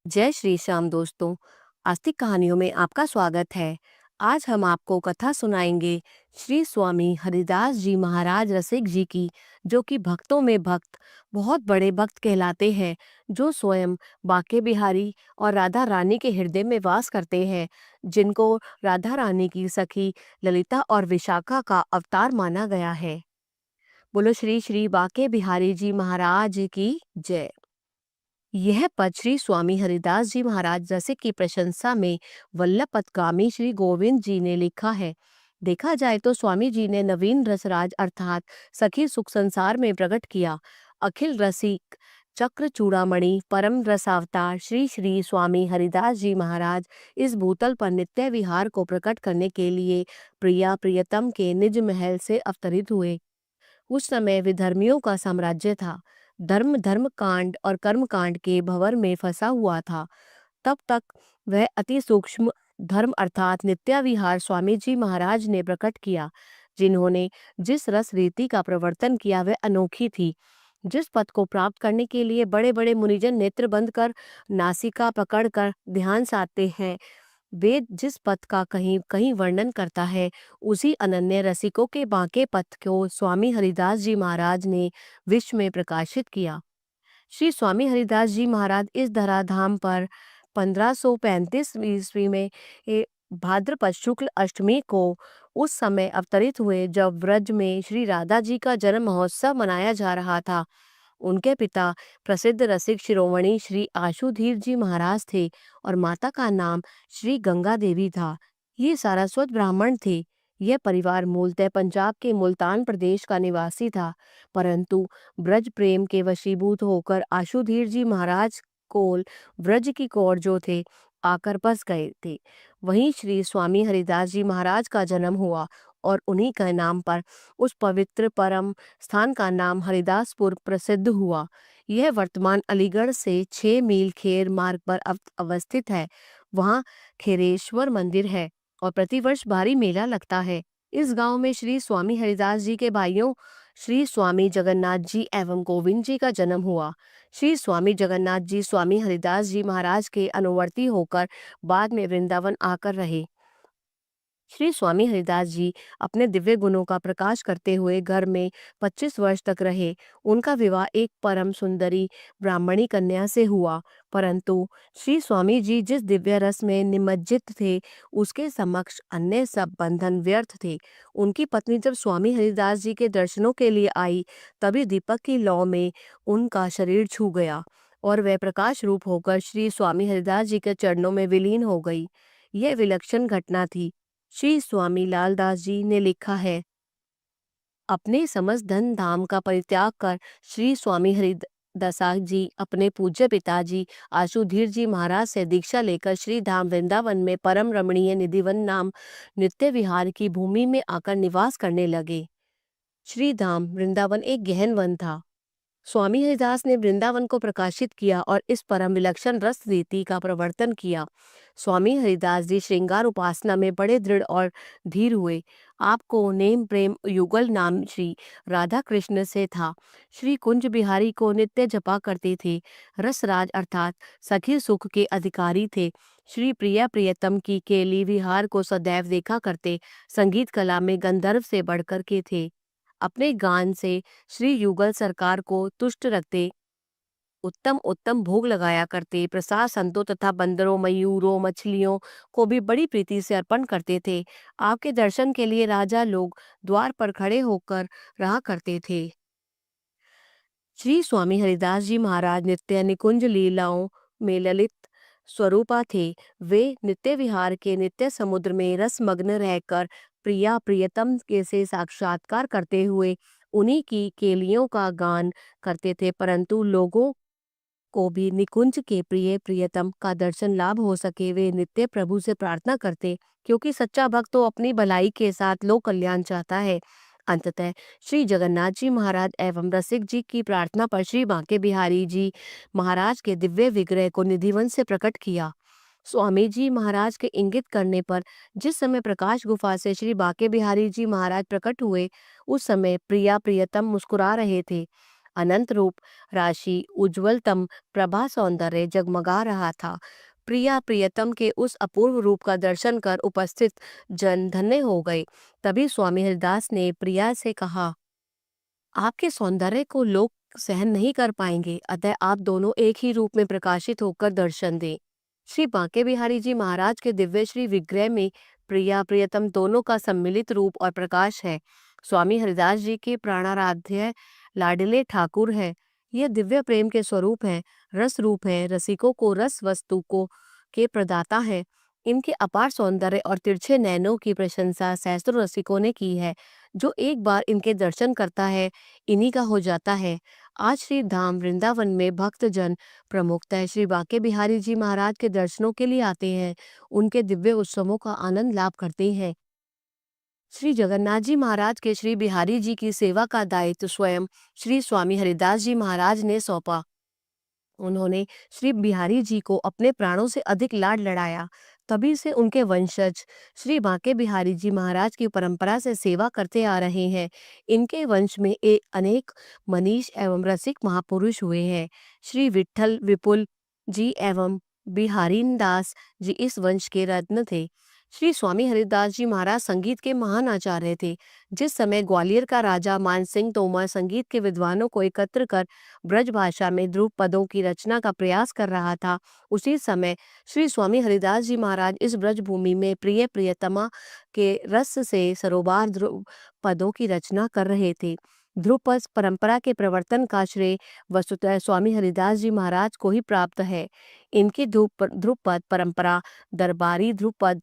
जय श्री श्याम दोस्तों। आस्तिक कहानियों में आपका स्वागत है। आज हम आपको कथा सुनाएंगे श्री स्वामी हरिदास जी महाराज रसिक जी की, जो कि भक्तों में भक्त, बहुत बड़े भक्त कहलाते हैं, जो स्वयं बांके बिहारी और राधा रानी के हृदय में वास करते हैं, जिनको राधा रानी की सखी ललिता और विशाखा का अवतार माना गया है। बोलो श्री श्री बांके बिहारी जी महाराज की जय। यह पद श्री स्वामी हरिदास जी महाराज रसिक की प्रशंसा में वल्लभ पथगामी श्री गोविंद जी ने लिखा है। देखा जाए तो स्वामी जी ने नवीन रसराज अर्थात सखी सुख संसार में प्रकट किया। अखिल रसिक चक्र चूड़ामणि परम रसावतार श्री श्री स्वामी हरिदास जी महाराज इस भूतल पर नित्य विहार को प्रकट करने के लिए प्रिया प्रियतम के निज महल से अवतरित हुए। उस समय विधर्मियों का साम्राज्य था। धर्म धर्म कांड और कर्म कांड के भंवर में फंसा हुआ था। तब तक वह अति सूक्ष्म धर्म अर्थात नित्याविहार स्वामी जी महाराज ने प्रकट किया। जिन्होंने जिस रस रीति का प्रवर्तन किया वह अनोखी थी। जिस पद को प्राप्त करने के लिए बड़े बड़े मुनिजन नेत्र बंद कर नासिका पकड़कर ध्यान साधते हैं, वेद जिस पथ का कहीं कहीं वर्णन करता है, उसी अनन्य रसिकों के बांके पथ को स्वामी हरिदास जी महाराज ने विश्व में प्रकाशित किया। श्री स्वामी हरिदास जी महाराज इस धराधाम पर 1535 ईस्वी में भाद्रपद शुक्ल अष्टमी को उस समय अवतरित हुए, जब व्रज में श्री राधा जी का जन्म महोत्सव मनाया जा रहा था। उनके पिता प्रसिद्ध रसिक शिरोमणि श्री आशुधीर जी महाराज थे और माता का नाम श्री गंगा देवी था। ये सारस्वत ब्राह्मण थे। यह परिवार मूलतः पंजाब के मुल्तान प्रदेश का निवासी था, परंतु ब्रज प्रेम के वशीभूत होकर आशुधीर जी महाराज कोल व्रज की कौर जो थे आकर बस गए थे। वहीं श्री स्वामी हरिदास जी महाराज का जन्म हुआ और उन्हीं के नाम पर उस पवित्र परम स्थान का नाम हरिदासपुर प्रसिद्ध हुआ। यह वर्तमान अलीगढ़ से 6 मील खेर मार्ग पर अवस्थित है। वहाँ खेरेश्वर मंदिर है और प्रतिवर्ष भारी मेला लगता है। इस गांव में श्री स्वामी हरिदास जी के भाइयों श्री स्वामी जगन्नाथ जी एवं गोविंद जी का जन्म हुआ। श्री स्वामी जगन्नाथ जी स्वामी हरिदास जी महाराज के अनुवर्ती होकर बाद में वृंदावन आकर रहे। श्री स्वामी हरिदास जी अपने दिव्य गुणों का प्रकाश करते हुए घर में 25 वर्ष तक रहे। उनका विवाह एक परम सुंदरी ब्राह्मणी कन्या से हुआ, परंतु श्री स्वामी जी जिस दिव्य रस में निमज्जित थे, उसके समक्ष अन्य सब बंधन व्यर्थ थे। उनकी पत्नी जब स्वामी हरिदास जी के दर्शनों के लिए आई, तभी दीपक की लौ में उनका शरीर छू गया और वह प्रकाश रूप होकर श्री स्वामी हरिदास जी के चरणों में विलीन हो गई। यह विलक्षण घटना थी। श्री स्वामी लालदास जी ने लिखा है, अपने समस्त धन धाम का परित्याग कर श्री स्वामी हरिदास जी अपने पूज्य पिताजी आशुधीर जी महाराज से दीक्षा लेकर श्री धाम वृंदावन में परम रमणीय निधिवन नाम नित्य विहार की भूमि में आकर निवास करने लगे। श्री धाम वृंदावन एक गहन वन था। स्वामी हरिदास ने वृंदावन को प्रकाशित किया और इस परम विलक्षण रस रीति का प्रवर्तन किया। स्वामी हरिदास जी श्रृंगार उपासना में बड़े दृढ़ और धीर हुए। आपको नेम प्रेम युगल नाम श्री राधा कृष्ण से था। श्री कुंज बिहारी को नित्य जपा करते थे। रसराज अर्थात सखी सुख के अधिकारी थे। श्री प्रिया प्रियतम की केली विहार को सदैव देखा करते। संगीत कला में गंधर्व से बढ़कर के थे। अपने गान से श्री युगल सरकार को तुष्ट रखते। उत्तम उत्तम भोग लगाया करते। प्रसाद संतों तथा बंदरों मयूरों मछलियों को भी बड़ी प्रीति से अर्पण करते थे। आपके दर्शन के लिए राजा लोग द्वार पर खड़े होकर रहा करते थे। श्री स्वामी हरिदास जी महाराज नित्य निकुंज लीलाओं में ललित स्वरूपा थे। वे नित्य विहार के नित्य समुद्र में रसमग्न रहकर प्रिया प्रियतम के से साक्षात्कार करते हुए उन्हीं की केलियों का गान करते थे, परंतु लोगों को भी निकुंज के प्रिय प्रियतम का दर्शन लाभ हो सके वे नित्य प्रभु से प्रार्थना करते, क्योंकि सच्चा भक्त तो अपनी भलाई के साथ लोक कल्याण चाहता है। अंततः श्री जगन्नाथ जी महाराज एवं रसिक जी की प्रार्थना पर श्री बांके बिहारी जी महाराज के दिव्य विग्रह को निधिवन से प्रकट किया। स्वामी जी महाराज के इंगित करने पर जिस समय प्रकाश गुफा से श्री बांके बिहारी जी महाराज प्रकट हुए, उस समय प्रिया प्रियतम मुस्कुरा रहे थे। अनंत रूप, राशि, उज्ज्वलतम प्रभा सौंदर्य जगमगा रहा था। प्रिया प्रियतम के उस अपूर्व रूप का दर्शन कर उपस्थित जन धन्य हो गए। तभी स्वामी हरिदास ने प्रिया से कहा, आपके सौंदर्य को लोग सहन नहीं कर पाएंगे, अतः आप दोनों एक ही रूप में प्रकाशित होकर दर्शन दें। श्री बांके बिहारी जी महाराज के दिव्य श्री विग्रह में प्रिया प्रियतम दोनों का सम्मिलित रूप और प्रकाश है। स्वामी हरिदास जी के प्राणाराध्य लाडले ठाकुर है। यह दिव्य प्रेम के स्वरूप है, रस रूप है, रसिकों को रस वस्तु को के प्रदाता है। इनके अपार सौंदर्य और तिरछे नैनों की प्रशंसा सहस्त्रों रसिकों ने की है। जो एक बार इनके दर्शन करता है, इन्हीं का हो जाता है। आज श्री धाम वृंदावन में भक्तजन प्रमुखतः श्री बांके बिहारी जी महाराज के दर्शनों के लिए आते हैं, उनके दिव्य उत्सवों का आनंद लाभ करते हैं। श्री जगन्नाथ जी महाराज के श्री बिहारी जी की सेवा का दायित्व स्वयं श्री स्वामी हरिदास जी महाराज ने सौंपा। उन्होंने श्री बिहारी जी को अपने प्राणों से अधिक लाड लड़ाया। तभी से उनके वंशज श्री बांके बिहारी जी महाराज की परंपरा से सेवा करते आ रहे हैं। इनके वंश में एक अनेक मनीष एवं रसिक महापुरुष हुए हैं। श्री विठल विपुल जी एवं बिहारी दास जी इस वंश के रत्न थे। श्री स्वामी हरिदास जी महाराज संगीत के महान आचार्य थे। जिस समय ग्वालियर का राजा मानसिंह तोमर संगीत के विद्वानों को एकत्र कर ब्रज भाषा में ध्रुव पदों की रचना का प्रयास कर रहा था, उसी समय श्री स्वामी हरिदास जी महाराज इस ब्रज भूमि में प्रिय प्रियतमा के रस से सरोबार ध्रुव पदों की रचना कर रहे थे। ध्रुपद परंपरा के प्रवर्तन का श्रेय वस्तुतः स्वामी हरिदास जी महाराज को ही प्राप्त है। इनकी ध्रुपद परंपरा दरबारी ध्रुपद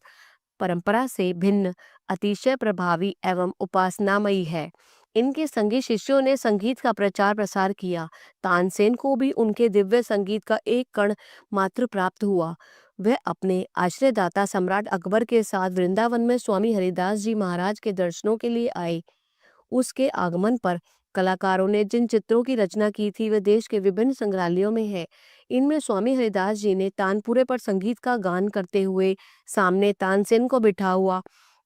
परंपरा से भिन्न, अतिशय प्रभावी एवं उपासनामयी है। इनके संगी शिष्यों ने संगीत का प्रचार प्रसार किया। तानसेन को भी उनके दिव्य संगीत का एक कण मात्र प्राप्त हुआ। वह अपने आश्रयदाता सम्राट अकबर के साथ वृंदावन में स्वामी हरिदास जी महाराज के दर्शनों के लिए आए। उसके आगमन पर कलाकारों ने जिन चित्रों की रचना की थी, वह देश के विभिन्न संग्रहालयों में है। इनमें स्वामी हरिदास जी ने तानपुरे पर संगीत का गान करते हुए सामने तानसेन को बिठा हुआ,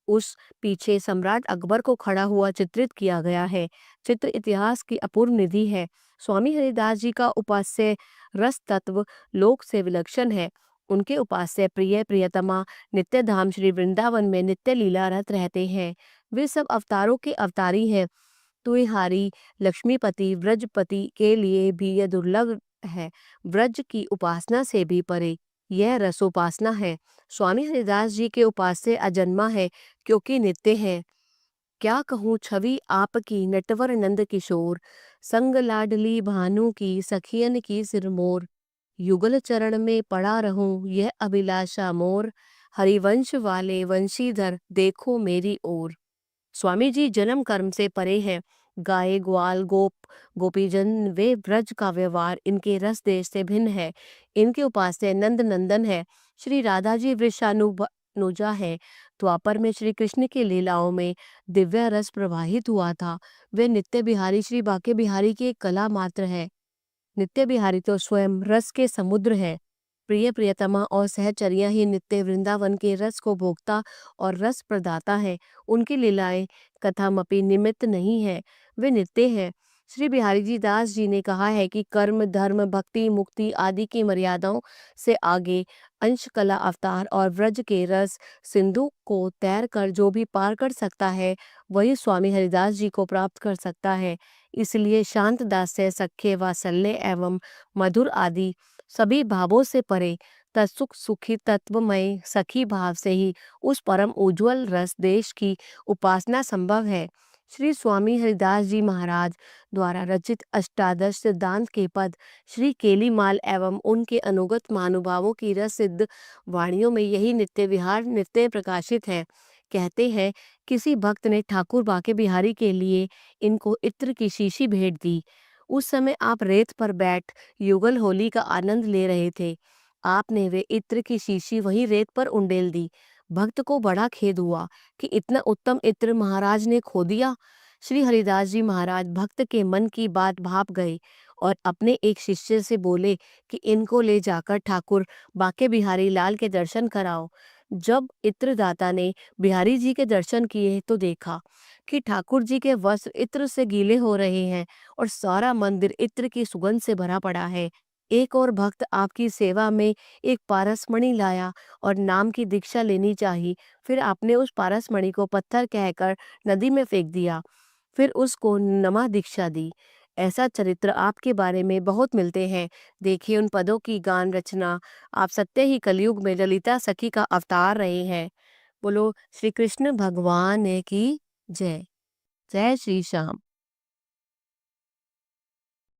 उस पीछे सम्राट अकबर को खड़ा हुआ चित्रित किया गया है। चित्र इतिहास की अपूर्व निधि है। स्वामी हरिदास जी का उपास्य रस तत्व लोक से विलक्षण है। उनके उपास्य प्रिय प्रियतमा नित्य धाम श्री वृंदावन में नित्य लीलारत रहते हैं। वे सब अवतारों के अवतारी हैं। तुयहारी लक्ष्मीपति व्रजपति के लिए भी यह दुर्लभ है। व्रज की उपासना से भी परे यह रसोपासना है। स्वामी हरिदास जी के उपास्य अजन्मा है, क्योंकि नित्य है। क्या कहूँ छवि आपकी नटवर नंद किशोर, संग लाडली भानु की सखियन की सिरमोर। युगल चरण में पड़ा रहूं यह अभिलाषा मोर, हरिवंश वाले वंशीधर देखो मेरी ओर। स्वामी जी जन्म कर्म से परे हैं। गाय ग्वाल गोप गोपीजन वे ब्रज का व्यवहार इनके रस देश से भिन्न है। इनके उपास्य नंद नंदन है। श्री राधा जी वृषानुजा है। द्वापर में श्री कृष्ण की लीलाओं में दिव्य रस प्रवाहित हुआ था। वे नित्य बिहारी श्री बांके बिहारी की एक कला मात्र है। नित्य बिहारी तो स्वयं रस के समुद्र है। प्रिय प्रियतमा और सहचरियां ही नित्य वृंदावन के रस को भोगता और रस प्रदाता है। उनकी लीलाएं कथामपि निमित्त नहीं है, वे नित्य हैं। श्री बिहारी जी दास जी ने कहा है कि कर्म धर्म भक्ति मुक्ति आदि की मर्यादाओं से आगे अंश कला अवतार और व्रज के रस सिंधु को तैर कर जो भी पार कर सकता है, वही स्वामी हरिदास जी को प्राप्त कर सकता है। इसलिए शांत दास्य सख्य वात्सल्य एवं मधुर आदि सभी भावों से परे तत्सुख सुखी तत्वमय सखी भाव से ही उस परम उज्ज्वल रस देश की उपासना संभव है। श्री स्वामी हरिदास जी महाराज द्वारा रचित अष्टादश सिद्धांत के पद श्री केलीमाल एवं उनके अनुगत महानुभावों की रस सिद्ध वाणियों में यही नित्य विहार नित्य प्रकाशित है। कहते हैं किसी भक्त ने ठाकुर बांके बिहारी के लिए इनको इत्र की शीशी भेंट दी। उस समय आप रेत पर बैठ युगल होली का आनंद ले रहे थे। आपने वे इत्र की शीशी वहीं रेत पर उंडेल दी। भक्त को बड़ा खेद हुआ कि इतना उत्तम इत्र महाराज ने खो दिया। श्री हरिदास जी महाराज भक्त के मन की बात भाप गए और अपने एक शिष्य से बोले कि इनको ले जाकर ठाकुर बांके बिहारी लाल के दर्शन कराओ। जब इत्रदाता ने बिहारी जी के दर्शन किए तो देखा कि ठाकुर जी के वस्त्र इत्र से गीले हो रहे हैं और सारा मंदिर इत्र की सुगंध से भरा पड़ा है। एक और भक्त आपकी सेवा में एक पारसमणि लाया और नाम की दीक्षा लेनी चाहिए। फिर आपने उस पारसमणि को पत्थर कहकर नदी में फेंक दिया, फिर उसको नमा दीक्षा दी। ऐसा चरित्र आपके बारे में बहुत मिलते हैं। देखिए उन पदों की गान रचना। आप सत्य ही कलयुग में ललिता सखी का अवतार रहे हैं। बोलो श्री कृष्ण भगवान की जय। जय श्री श्याम।